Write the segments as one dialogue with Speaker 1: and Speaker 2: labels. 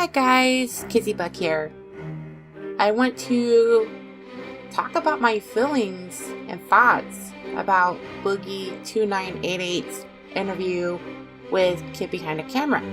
Speaker 1: Hi guys, Kizzy Buck here. I want to talk about my feelings and thoughts about Boogie2988's interview with KidBehindACamera.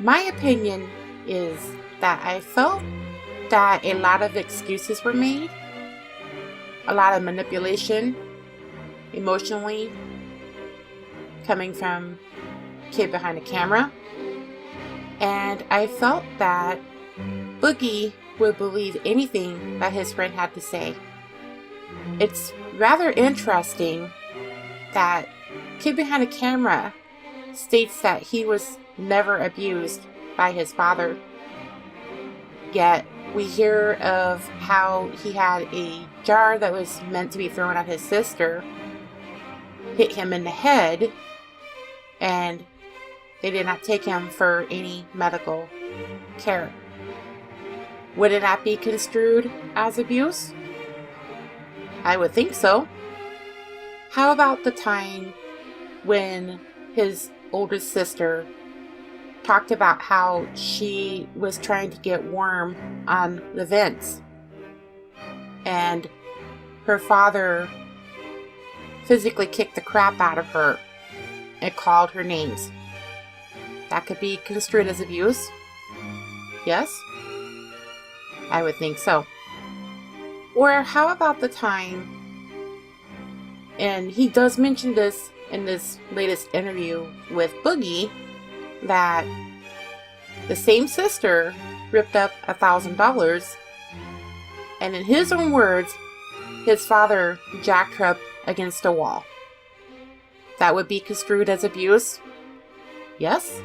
Speaker 1: My opinion is that I felt that a lot of excuses were made, a lot of manipulation emotionally coming from KidBehindACamera. And I felt that Boogie would believe anything that his friend had to say. It's rather interesting that KidBehindACamera states that he was never abused by his father. Yet we hear of how he had a jar that was meant to be thrown at his sister, hit him in the head, and they did not take him for any medical care. Would it not be construed as abuse? I would think so. How about the time when his oldest sister talked about how she was trying to get warm on the vents and her father physically kicked the crap out of her and called her names? That could be construed as abuse. Yes? I would think so. Or how about the time, and he does mention this in this latest interview with Boogie, that the same sister ripped up $1,000, and in his own words, his father jacked her up against a wall. That would be construed as abuse. Yes?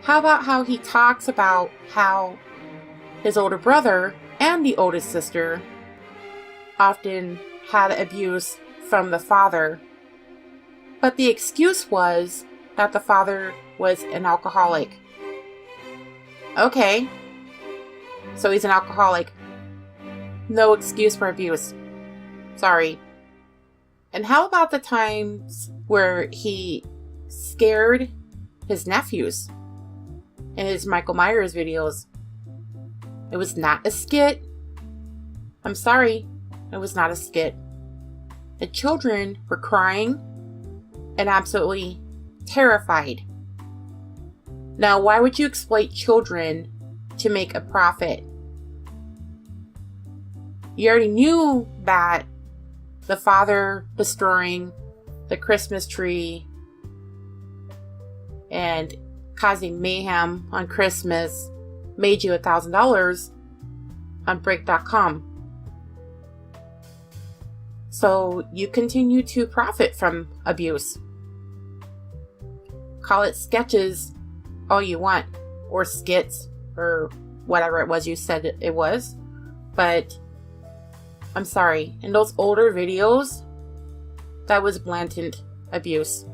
Speaker 1: How about how he talks about how his older brother and the oldest sister often had abuse from the father, but the excuse was that the father was an alcoholic. Okay, so he's an alcoholic. No excuse for abuse. Sorry. And how about the times where he scared his nephews in his Michael Myers videos? It was not a skit. I'm sorry, it was not a skit. The children were crying and absolutely terrified. Now, why would you exploit children to make a profit? You already knew that the father destroying the Christmas tree and causing mayhem on Christmas made you $1,000 on break.com. So you continue to profit from abuse. Call it sketches all you want, or skits, or whatever it was you said it was. But I'm sorry, in those older videos, that was blatant abuse.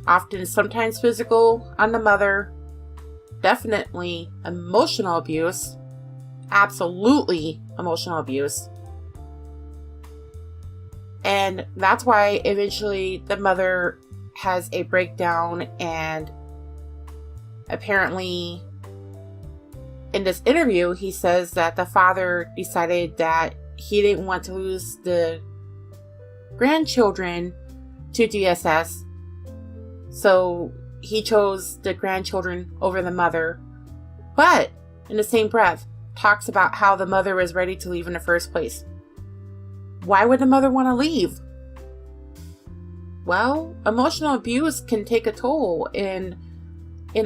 Speaker 1: Often, sometimes physical on the mother, definitely emotional abuse, absolutely emotional abuse. And that's why eventually the mother has a breakdown, and apparently in this interview he says that the father decided that he didn't want to lose the grandchildren to DSS, so he chose the grandchildren over the mother, but in the same breath talks about how the mother was ready to leave in the first place. Why would the mother want to leave? Well, emotional abuse can take a toll, and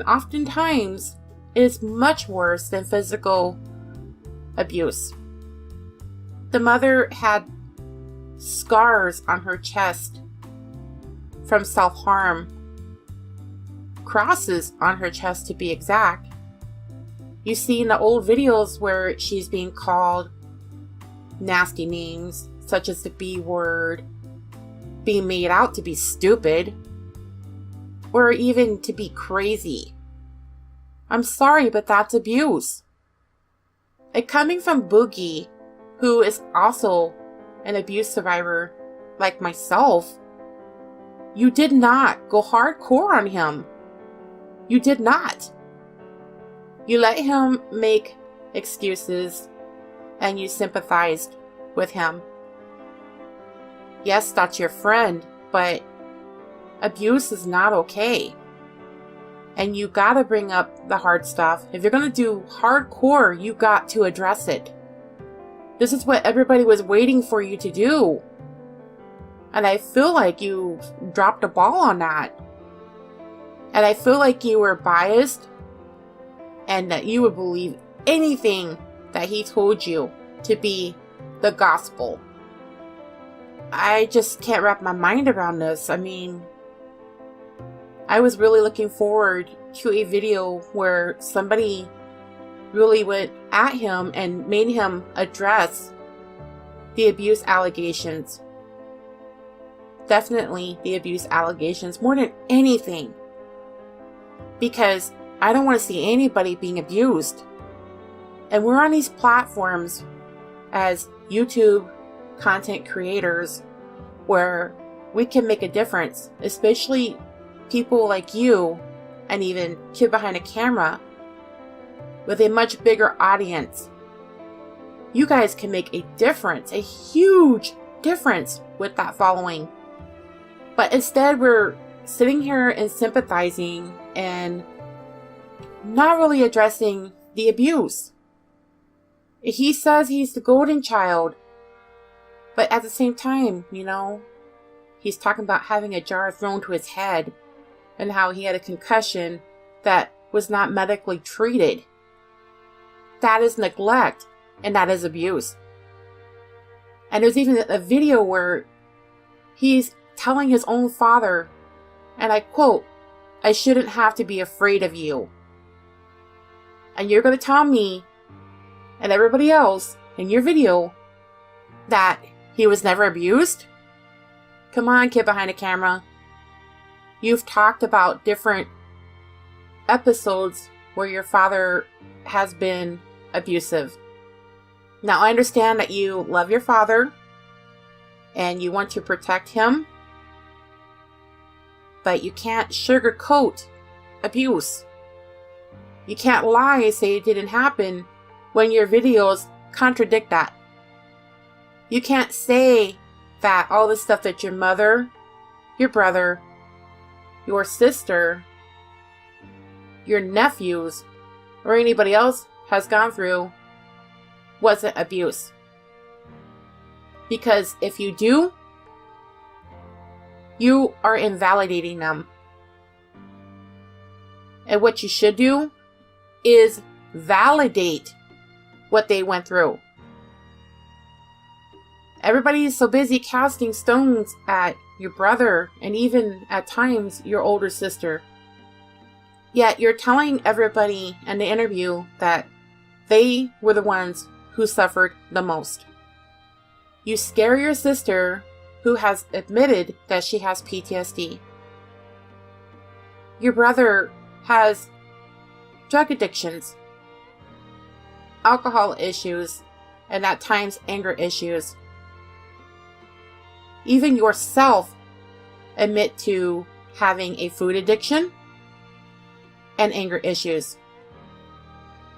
Speaker 1: oftentimes it is much worse than physical abuse. The mother had scars on her chest from self-harm, crosses on her chest to be exact. You see in the old videos where she's being called nasty names such as the B word, being made out to be stupid, or even to be crazy. I'm sorry, but that's abuse. And coming from Boogie, who is also an abuse survivor like myself, you did not go hardcore on him. You did not. You let him make excuses and you sympathized with him. Yes, that's your friend, but abuse is not okay. And you gotta bring up the hard stuff. If you're gonna do hardcore, you got to address it. This is what everybody was waiting for you to do. And I feel like you dropped the ball on that. And I feel like you were biased and that you would believe anything that he told you to be the gospel. I just can't wrap my mind around this. I mean, I was really looking forward to a video where somebody really went at him and made him address the abuse allegations. Definitely the abuse allegations more than anything. Because I don't want to see anybody being abused. And we're on these platforms as YouTube content creators where we can make a difference, especially people like you and even Kid Behind a Camera with a much bigger audience. You guys can make a difference, a huge difference with that following. But instead we're sitting here and sympathizing and not really addressing the abuse. He says he's the golden child, but at the same time, he's talking about having a jar thrown to his head and how he had a concussion that was not medically treated. That is neglect, and that is abuse. And there's even a video where he's telling his own father, and I quote, "I shouldn't have to be afraid of you." And you're going to tell me and everybody else in your video that he was never abused? Come on, Kid Behind a Camera. You've talked about different episodes where your father has been abusive. Now, I understand that you love your father and you want to protect him, but you can't sugarcoat abuse. You can't lie and say it didn't happen when your videos contradict that. You can't say that all the stuff that your mother, your brother, your sister, your nephews, or anybody else has gone through wasn't abuse. Because if you do, you are invalidating them. And what you should do is validate what they went through. Everybody is so busy casting stones at your brother and even at times your older sister. Yet you're telling everybody in the interview that they were the ones who suffered the most. You scare your sister, who has admitted that she has PTSD. Your brother has drug addictions, alcohol issues, and at times anger issues. Even yourself admit to having a food addiction and anger issues.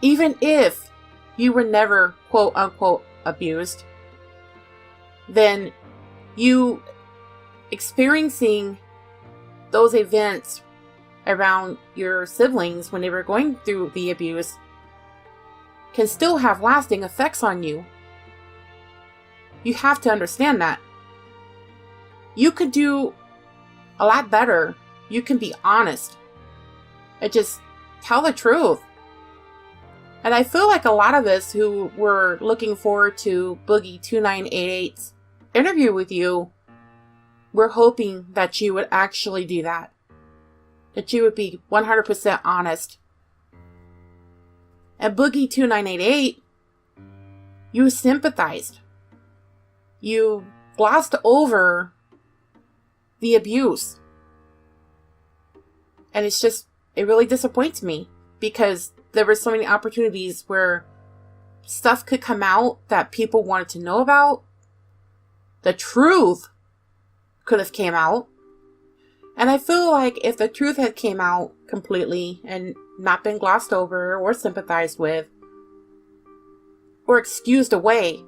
Speaker 1: Even if you were never quote unquote abused, then you experiencing those events around your siblings when they were going through the abuse can still have lasting effects on you. You have to understand that. You could do a lot better. You can be honest and just tell the truth. And I feel like a lot of us who were looking forward to Boogie2988's interview with you, we're hoping that you would actually do that. That you would be 100% honest. And Boogie2988, you sympathized. You glossed over the abuse. And it really disappoints me because there were so many opportunities where stuff could come out that people wanted to know about. The truth could have came out. And I feel like if the truth had came out completely and not been glossed over or sympathized with or excused away,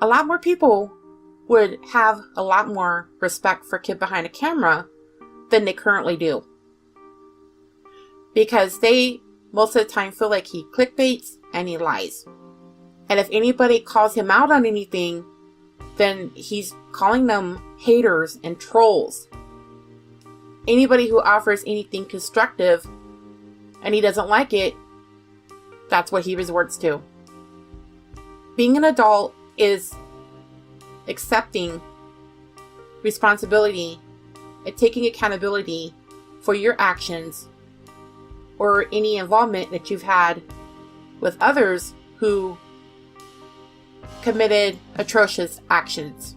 Speaker 1: a lot more people would have a lot more respect for Kid Behind a Camera than they currently do. Because they most of the time feel like he clickbaits and he lies. And if anybody calls him out on anything, then he's calling them haters and trolls. Anybody who offers anything constructive and he doesn't like it, that's what he resorts to. Being an adult is accepting responsibility and taking accountability for your actions or any involvement that you've had with others who committed atrocious actions.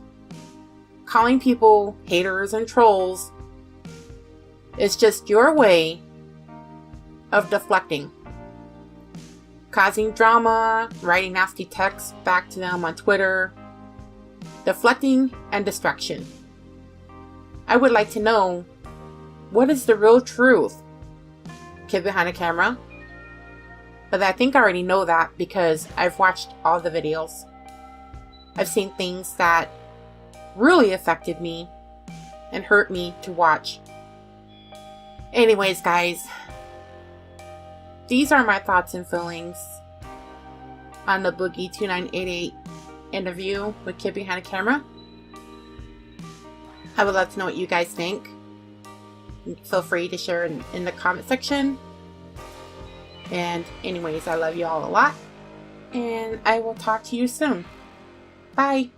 Speaker 1: Calling people haters and trolls is just your way of deflecting, causing drama, writing nasty texts back to them on Twitter, deflecting and distraction. I would like to know, what is the real truth, Kid Behind a Camera? But I think I already know that because I've watched all the videos. I've seen things that really affected me and hurt me to watch. Anyways, guys, these are my thoughts and feelings on the Boogie2988 interview with Kid Behind a Camera. I would love to know what you guys think. Feel free to share in the comment section. And anyways, I love you all a lot. And I will talk to you soon. Bye.